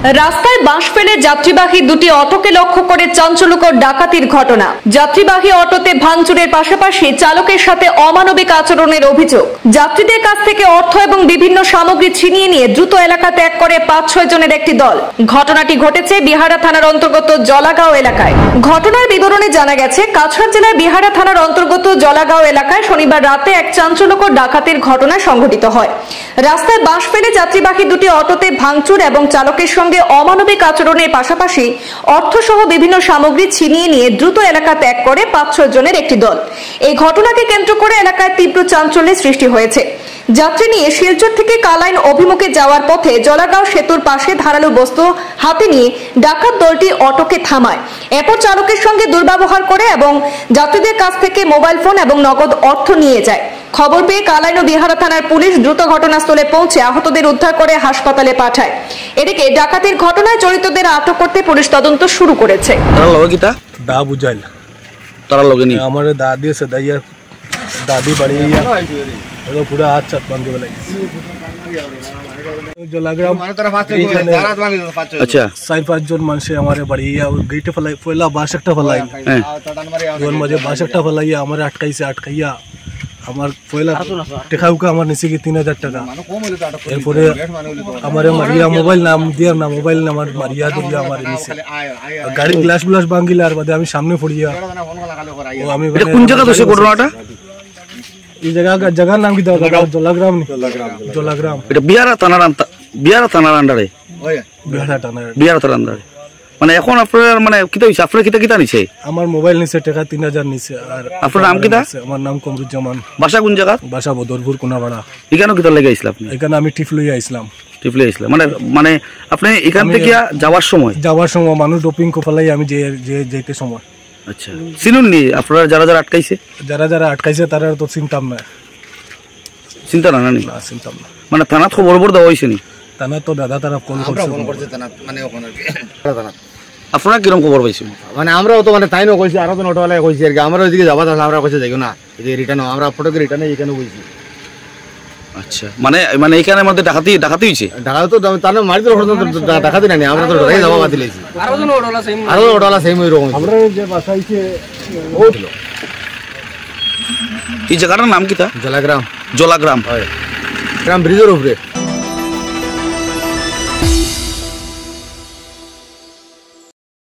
রাস্তায় বাঁশ ফেলে যাত্রীবাহী দুটি অটোকে লক্ষ্য করে চাঞ্চল্যকর ডাকাতির ঘটনা। যাত্রীবাহী অটোতে ভাঙচুরের পাশাপাশি চালকের সাথে অমানবিক আচরণের অভিযোগ। যাত্রীদের কাছ থেকে অর্থ এবং বিভিন্ন সামগ্রী ছিনিয়ে নিয়ে দ্রুত এলাকা ত্যাগ করে ৫-৬ জনের একটি দল। ঘটনাটি ঘটেছে বিহারা থানার অন্তর্গত জলাগাঁও এলাকায়। ঘটনার বিবরণে জানা গেছে, কাছাড় জেলার বিহারা থানার অন্তর্গত জলাগাঁও এলাকায় শনিবার রাতে এক চাঞ্চল্যকর ডাকাতির ঘটনা সংঘটিত হয়। রাস্তায় বাঁশ ফেলে যাত্রীবাহী দুটি অটোতে ভাঙচুর এবং চালকের সঙ্গে অমানবিক আচরণের পাশাপাশি অর্থসহ বিভিন্ন সামগ্রী ছিনিয়ে নিয়ে দ্রুত এলাকা ত্যাগ করে ৫-৬ জনের একটি দল। এই ঘটনাকে কেন্দ্র করে এলাকায় তীব্র চাঞ্চল্যের সৃষ্টি হয়েছে। যাত্রী নিয়ে শিলচর থেকে কালাইন অভিমুখে যাওয়ার পথে জলাগাঁও সেতুর পাশে ধারালো বস্তু হাতে নিয়ে ডাকাত দলটি অটোকে থামায়। এরপর চালকের সঙ্গে দুর্ব্যবহার করে এবং যাত্রীদের কাছ থেকে মোবাইল ফোন এবং নগদ অর্থ নিয়ে যায়। খবর পেয়ে কালাইন ও বিহারা থানার পুলিশ দ্রুত ঘটনাস্থলে পৌঁছে আহতদের উদ্ধার করে হাসপাতালে পাঠায়। এদিকে ডাকাতির ঘটনায় জড়িতদের আটক করতে পুলিশ তদন্ত শুরু করেছে। दादी बड़ी तो पूरा हाथ छत बांध के बनाई जो लग रहा अच्छा 4-5 जन मानसे हमारे बड़ी गेट फलाई पहला 62টা फलाई जोन मजे 62টা फलाई हमारे अटकाइया আমার পয়লা টাকা উকা আমার নিচে কি 3000 টাকা এরপরে আমারে মারিয়া মোবাইল নাম দিয়া না মোবাইল নাম্বার মারিয়া দিয়া আমার নিচে গাড়ি গ্লাস গ্লাস ভাঙিলা আর বাদে আমি সামনে পড়িয়া ও আমি এটা কোন জায়গা তো সে ঘটনাটা এই জায়গার নাম কি দাও জলাগ্রাম জলাগ্রাম এটা বিহারা থানার আন্ডারে বিহারা থানার আন্ডারে মানে এখন আপনার মানে কিটা হইছে আপনার কিটা নিছে আমার মোবাইল নিছে টাকা 3000 নিছে আর আপনার নাম কিটা আমার নাম কমরুজ্জামান বাসা কোন জায়গা বাসা বদরপুর কোনাপাড়া এখানে কিটা লাগা আইছিলাম আপনি এখানে আমি টিফলই আইছিলাম মানে আপনি এখান থেকে যাওয়ার সময় মানুষ ডোপিং কো ফলাই আমি যে যেতে সময় আচ্ছা চিনুন নি আপনারা যারা যারা আটকাইছে তারা তো চিন্তাম না চিন্তা না চিন্তাম না মানে থানা খবর দেওয়া হইছে নি থানা তো দাদা তারা ফোন করছে থানা মানে ওখানে থানা আপনারা কিরকম খবর পাইছেন মানে আমরাও তো মানে তাইনো কইছি আর তো অটোওয়ালায় কইছি আর আমরা ওইদিকে যাবা তাহলে আমরা কইছে যাইও না এই রিটার্ন আমরা ফটোকে রিটার্নে এখানে কইছি আচ্ছা মানে এখানে মধ্যে ডাকাতি হইছে ডাকাতি তো তাহলে মারি তো ডাকাতি না আমরা তো ঢাকায় যাবা বাদ দিলাইছি আর ওটালা সেম ওই রকম আমরা যে বাসাইছে ও এই জায়গাটার নাম কিটা জলাগ্রাম হয় গ্রাম ব্রিজের উপরে